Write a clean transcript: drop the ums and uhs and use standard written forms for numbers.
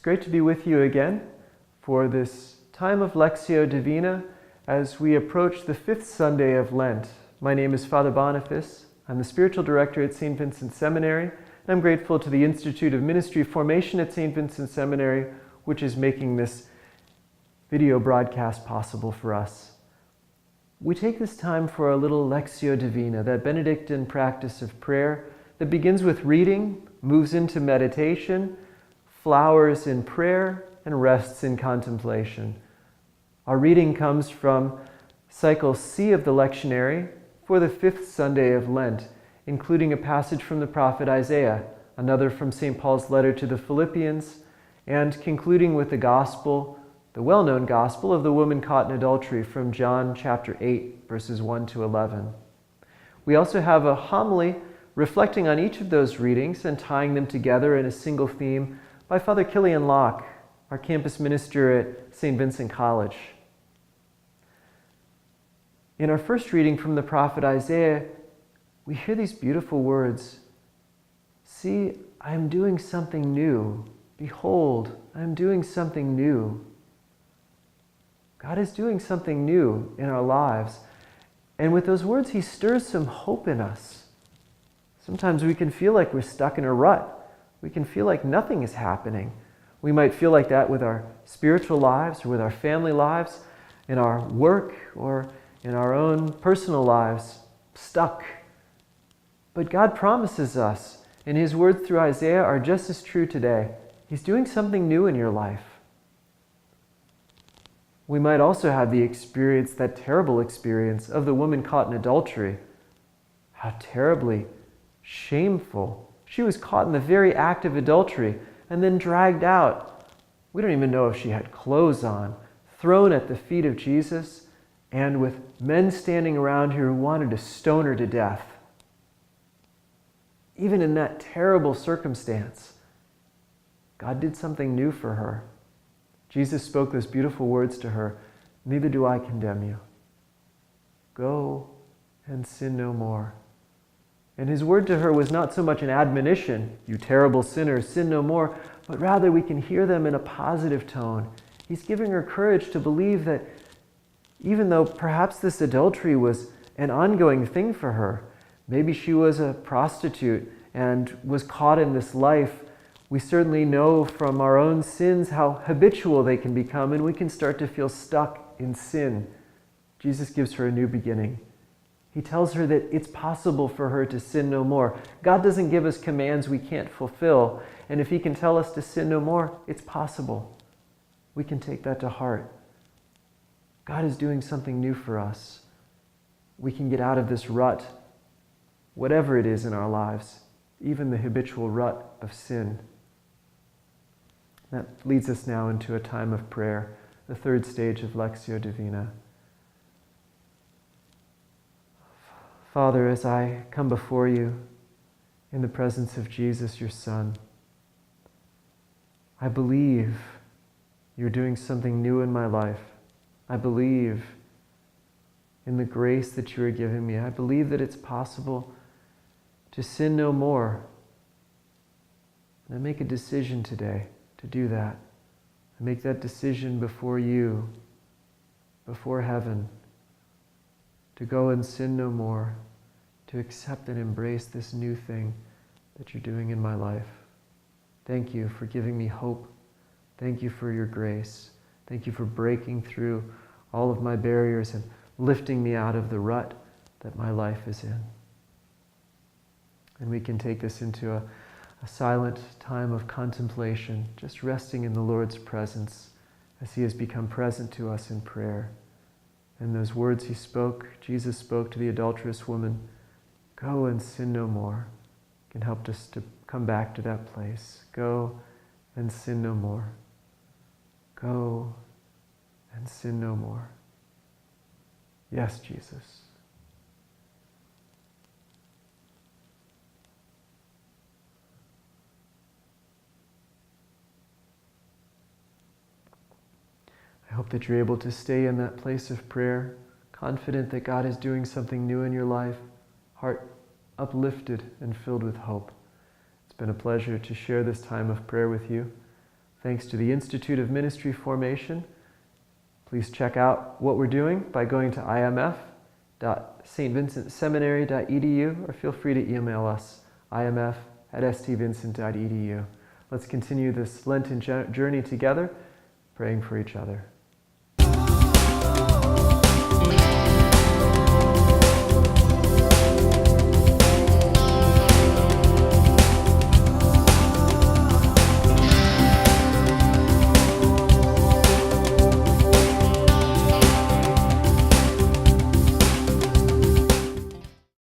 great to be with you again for this time of Lectio Divina as we approach the 5th Sunday of Lent. My name is Father Boniface. I'm the spiritual director at St. Vincent Seminary, and I'm grateful to the Institute of Ministry Formation at St. Vincent Seminary, which is making this video broadcast possible for us. We take this time for a little Lectio Divina, that Benedictine practice of prayer that begins with reading, moves into meditation, flowers in prayer, and rests in contemplation. Our reading comes from Cycle C of the Lectionary for the 5th Sunday of Lent, including a passage from the prophet Isaiah, another from St. Paul's letter to the Philippians, and concluding with the gospel, the well-known gospel of the woman caught in adultery from John chapter 8, verses 1 to 11. We also have a homily reflecting on each of those readings and tying them together in a single theme by Father Killian Loch, our campus minister at St. Vincent College. In our first reading from the prophet Isaiah, we hear these beautiful words, "See, I am doing something new. Behold, I am doing something new." God is doing something new in our lives. And with those words, he stirs some hope in us. Sometimes we can feel like we're stuck in a rut. We can feel like nothing is happening. We might feel like that with our spiritual lives or with our family lives, in our work or in our own personal lives, stuck. But God promises us, and his words through Isaiah are just as true today. He's doing something new in your life. We might also have the experience, that terrible experience of the woman caught in adultery. How terribly shameful. She was caught in the very act of adultery and then dragged out. We don't even know if she had clothes on, thrown at the feet of Jesus, and with men standing around her who wanted to stone her to death. Even in that terrible circumstance, God did something new for her. Jesus spoke those beautiful words to her, "Neither do I condemn you. Go and sin no more." And his word to her was not so much an admonition, "You terrible sinner, sin no more," but rather we can hear them in a positive tone. He's giving her courage to believe that even though perhaps this adultery was an ongoing thing for her, maybe she was a prostitute and was caught in this life, we certainly know from our own sins how habitual they can become, and we can start to feel stuck in sin. Jesus gives her a new beginning. He tells her that it's possible for her to sin no more. God doesn't give us commands we can't fulfill. And if he can tell us to sin no more, it's possible. We can take that to heart. God is doing something new for us. We can get out of this rut, whatever it is in our lives, even the habitual rut of sin. That leads us now into a time of prayer, the third stage of Lectio Divina. Father, as I come before you in the presence of Jesus, your Son, I believe you're doing something new in my life. I believe in the grace that you are giving me. I believe that it's possible to sin no more. And I make a decision today to do that. I make that decision before you, before heaven, to go and sin no more, to accept and embrace this new thing that you're doing in my life. Thank you for giving me hope. Thank you for your grace. Thank you for breaking through all of my barriers and lifting me out of the rut that my life is in. And we can take this into a silent time of contemplation, just resting in the Lord's presence as he has become present to us in prayer. And those words Jesus spoke to the adulterous woman, "Go and sin no more," can help us to come back to that place. Go and sin no more. Go and sin no more. Yes, Jesus. I hope that you're able to stay in that place of prayer, confident that God is doing something new in your life, heart uplifted and filled with hope. It's been a pleasure to share this time of prayer with you. Thanks to the Institute of Ministry Formation. Please check out what we're doing by going to imf.stvincentseminary.edu or feel free to email us, imf@stvincent.edu. Let's continue this Lenten journey together, praying for each other.